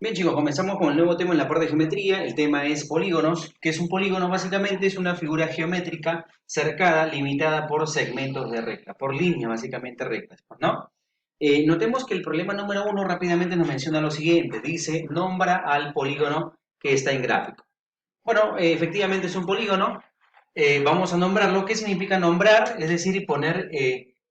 Bien chicos, comenzamos con el nuevo tema en la parte de geometría. El tema es polígonos. ¿Qué es un polígono? Básicamente es una figura geométrica cercada, limitada por segmentos de recta, por líneas básicamente rectas, pues, ¿no? Notemos que el problema número uno rápidamente nos menciona lo siguiente. Dice, nombra al polígono que está en gráfico. Bueno, efectivamente es un polígono. Vamos a nombrarlo. ¿Qué significa nombrar? Es decir, poner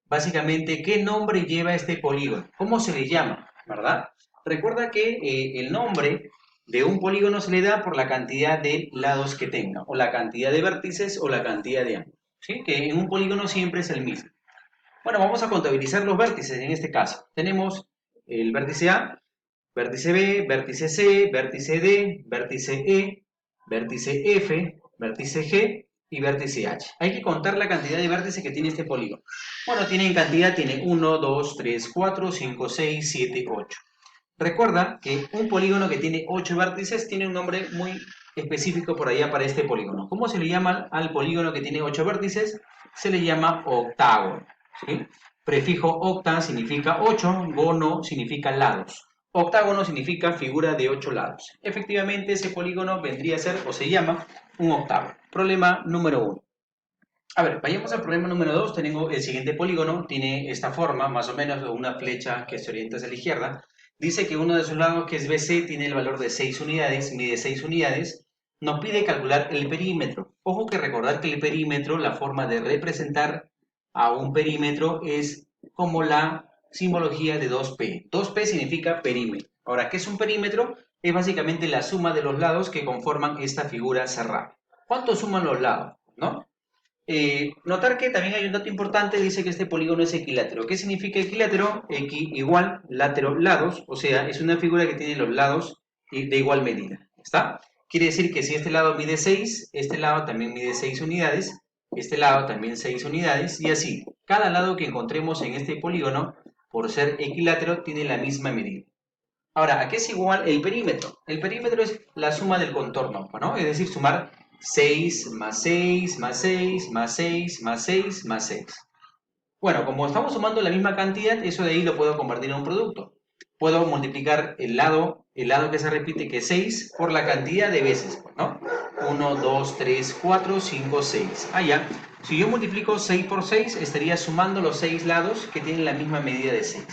básicamente qué nombre lleva este polígono. ¿Cómo se le llama? ¿Verdad? Recuerda que el nombre de un polígono se le da por la cantidad de lados que tenga, o la cantidad de vértices, o la cantidad de ángulos. ¿Sí? Que en un polígono siempre es el mismo. Bueno, vamos a contabilizar los vértices en este caso. Tenemos el vértice A, vértice B, vértice C, vértice D, vértice E, vértice F, vértice G y vértice H. Hay que contar la cantidad de vértices que tiene este polígono. Bueno, tiene en cantidad, tiene 1, 2, 3, 4, 5, 6, 7, 8. Recuerda que un polígono que tiene 8 vértices tiene un nombre muy específico por allá para este polígono. ¿Cómo se le llama al polígono que tiene 8 vértices? Se le llama octágono. ¿Sí? Prefijo octa significa 8, gono significa lados. Octágono significa figura de 8 lados. Efectivamente, ese polígono vendría a ser o se llama un octágono. Problema número 1. A ver, vayamos al problema número 2. Tengo el siguiente polígono, tiene esta forma, más o menos de una flecha que se orienta hacia la izquierda. Dice que uno de sus lados, que es BC, tiene el valor de 6 unidades, mide 6 unidades. Nos pide calcular el perímetro. Ojo que recordar que el perímetro, la forma de representar a un perímetro es como la simbología de 2P. 2P significa perímetro. Ahora, ¿qué es un perímetro? Es básicamente la suma de los lados que conforman esta figura cerrada. ¿Cuánto suman los lados? ¿No? Notar que también hay un dato importante, dice que este polígono es equilátero. ¿Qué significa equilátero? Equi igual, látero, lados, o sea, es una figura que tiene los lados de igual medida. ¿Está? Quiere decir que si este lado mide 6, este lado también mide 6 unidades, este lado también 6 unidades, y así. Cada lado que encontremos en este polígono, por ser equilátero, tiene la misma medida. Ahora, ¿a qué es igual el perímetro? El perímetro es la suma del contorno, ¿no? Es decir, sumar 6 más 6 más 6 más 6 más 6 más 6. Bueno, como estamos sumando la misma cantidad, eso de ahí lo puedo convertir en un producto. Puedo multiplicar el lado que se repite, que es 6, por la cantidad de veces, ¿no? 1, 2, 3, 4, 5, 6. Ah, ya. Si yo multiplico 6 por 6, estaría sumando los 6 lados que tienen la misma medida de 6.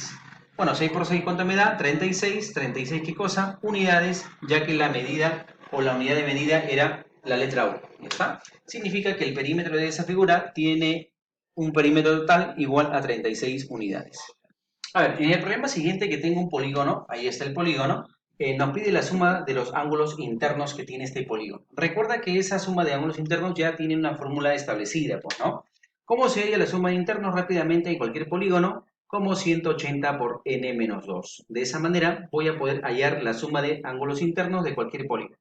Bueno, 6 por 6, ¿cuánto me da? 36. 36, ¿qué cosa? Unidades, ya que la medida o la unidad de medida era la letra U. ¿Ya está? Significa que el perímetro de esa figura tiene un perímetro total igual a 36 unidades. A ver, en el problema siguiente que tengo un polígono, ahí está el polígono, nos pide la suma de los ángulos internos que tiene este polígono. Recuerda que esa suma de ángulos internos ya tiene una fórmula establecida, pues, ¿no? ¿Cómo se halla la suma de internos rápidamente en cualquier polígono? Como 180 por n menos 2. De esa manera voy a poder hallar la suma de ángulos internos de cualquier polígono.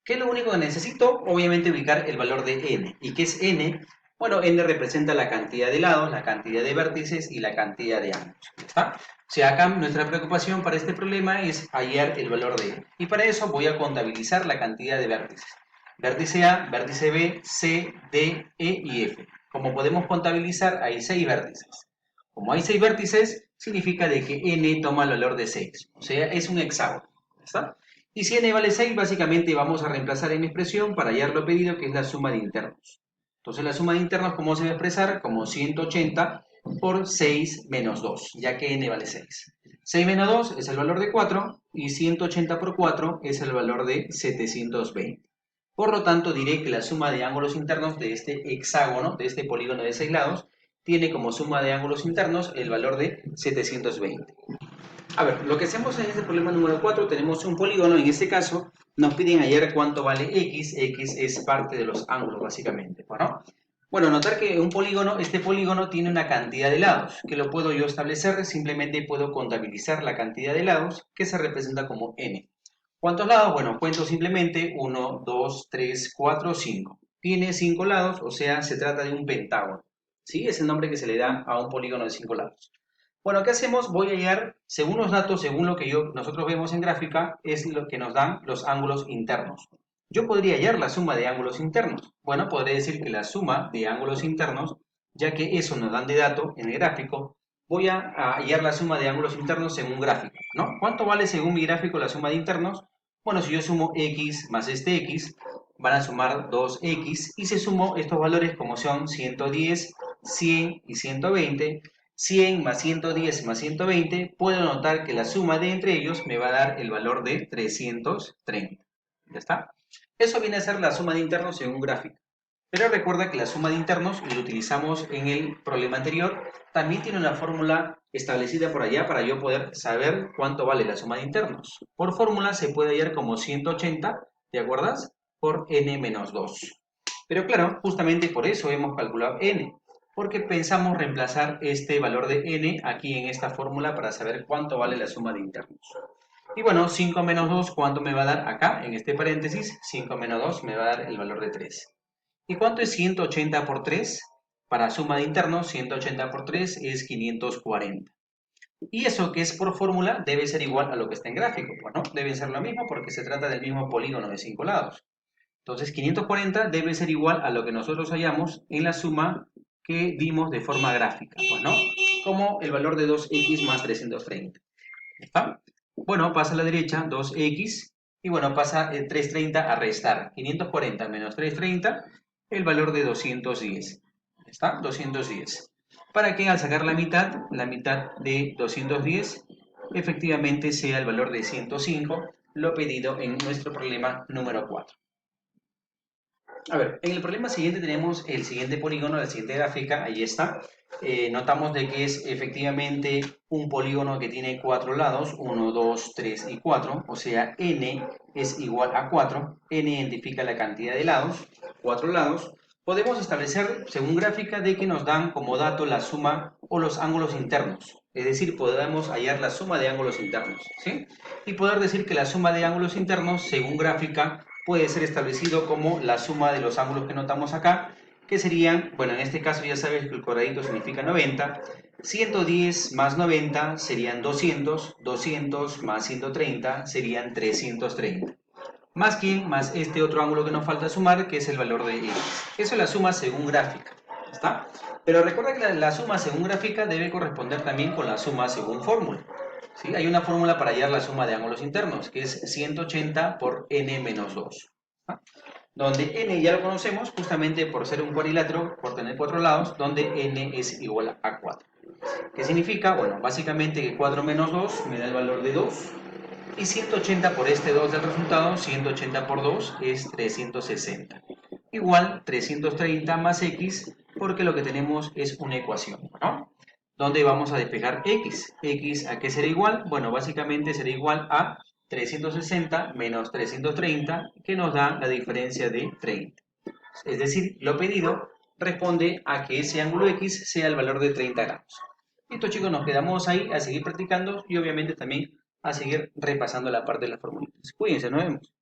¿Qué es lo único que necesito? Obviamente ubicar el valor de n. ¿Y qué es n? Bueno, n representa la cantidad de lados, la cantidad de vértices y la cantidad de ángulos. ¿Está? O sea, acá nuestra preocupación para este problema es hallar el valor de n. Y para eso voy a contabilizar la cantidad de vértices. Vértice A, vértice B, C, D, E y F. Como podemos contabilizar, hay 6 vértices. Como hay 6 vértices, significa de que n toma el valor de 6. O sea, es un hexágono. ¿Está? Y si n vale 6, básicamente vamos a reemplazar en mi expresión para hallar lo pedido, que es la suma de internos. Entonces la suma de internos, ¿cómo se va a expresar? Como 180 por 6 menos 2, ya que n vale 6. 6 menos 2 es el valor de 4 y 180 por 4 es el valor de 720. Por lo tanto, diré que la suma de ángulos internos de este hexágono, de este polígono de 6 lados, tiene como suma de ángulos internos el valor de 720. A ver, lo que hacemos en este problema número 4, tenemos un polígono, en este caso nos piden hallar cuánto vale x, x es parte de los ángulos básicamente, ¿no? Bueno, notar que un polígono, este polígono tiene una cantidad de lados, que lo puedo yo establecer, simplemente puedo contabilizar la cantidad de lados, que se representa como n. ¿Cuántos lados? Bueno, cuento simplemente 1, 2, 3, 4, 5. Tiene 5 lados, o sea, se trata de un pentágono, ¿sí? Es el nombre que se le da a un polígono de 5 lados. Bueno, ¿qué hacemos? Voy a hallar, según los datos, según lo que nosotros vemos en gráfica, es lo que nos dan los ángulos internos. Yo podría hallar la suma de ángulos internos. Bueno, podría decir que la suma de ángulos internos, ya que eso nos dan de dato en el gráfico, voy a hallar la suma de ángulos internos según gráfico, ¿no? ¿Cuánto vale según mi gráfico la suma de internos? Bueno, si yo sumo x más este x, van a sumar 2x, y si sumo estos valores como son 110, 100 y 120, 100 más 110 más 120, puedo notar que la suma de entre ellos me va a dar el valor de 330. ¿Ya está? Eso viene a ser la suma de internos según gráfico. Pero recuerda que la suma de internos, y lo utilizamos en el problema anterior, también tiene una fórmula establecida por allá para yo poder saber cuánto vale la suma de internos. Por fórmula se puede hallar como 180, ¿te acuerdas? Por n menos 2. Pero claro, justamente por eso hemos calculado n, porque pensamos reemplazar este valor de n aquí en esta fórmula para saber cuánto vale la suma de internos. Y bueno, 5 menos 2, ¿cuánto me va a dar acá? En este paréntesis, 5 menos 2 me va a dar el valor de 3. ¿Y cuánto es 180 por 3? Para suma de internos, 180 por 3 es 540. Y eso que es por fórmula debe ser igual a lo que está en gráfico. Pues no, debe ser lo mismo porque se trata del mismo polígono de 5 lados. Entonces 540 debe ser igual a lo que nosotros hallamos en la suma que dimos de forma gráfica. Pues no, como el valor de 2x más 330. ¿Está? Bueno, pasa a la derecha 2x y bueno, pasa 330 a restar. 540 menos 330, el valor de 210. ¿Está? 210. Para que al sacar la mitad de 210, efectivamente sea el valor de 105, lo pedido en nuestro problema número 4. A ver, en el problema siguiente tenemos el siguiente polígono, la siguiente gráfica, ahí está. Notamos de que es efectivamente un polígono que tiene 4 lados, 1, 2, 3 y 4, o sea, n es igual a 4, n identifica la cantidad de lados, 4 lados. Podemos establecer, según gráfica, de que nos dan como dato la suma o los ángulos internos, es decir, podemos hallar la suma de ángulos internos, ¿sí? Y poder decir que la suma de ángulos internos, según gráfica, puede ser establecido como la suma de los ángulos que notamos acá, que serían, bueno, en este caso ya sabes que el cuadradito significa 90, 110 más 90 serían 200, 200 más 130 serían 330. Más quién, más este otro ángulo que nos falta sumar, que es el valor de x. Eso es la suma según gráfica, ¿está? Pero recuerda que la suma según gráfica debe corresponder también con la suma según fórmula. ¿Sí? Hay una fórmula para hallar la suma de ángulos internos, que es 180 por n menos 2. ¿Ah? Donde n ya lo conocemos justamente por ser un cuadrilátero, por tener 4 lados, donde n es igual a 4. ¿Qué significa? Bueno, básicamente que 4 menos 2 me da el valor de 2. Y 180 por este 2 del resultado, 180 por 2 es 360. Igual 330 más x, porque lo que tenemos es una ecuación, ¿no? Donde vamos a despejar x. ¿X a qué será igual? Bueno, básicamente será igual a 360 menos 330, que nos da la diferencia de 30. Es decir, lo pedido responde a que ese ángulo x sea el valor de 30 grados. Listo, chicos, nos quedamos ahí a seguir practicando y obviamente también a seguir repasando la parte de las fórmulas. Cuídense, nos vemos.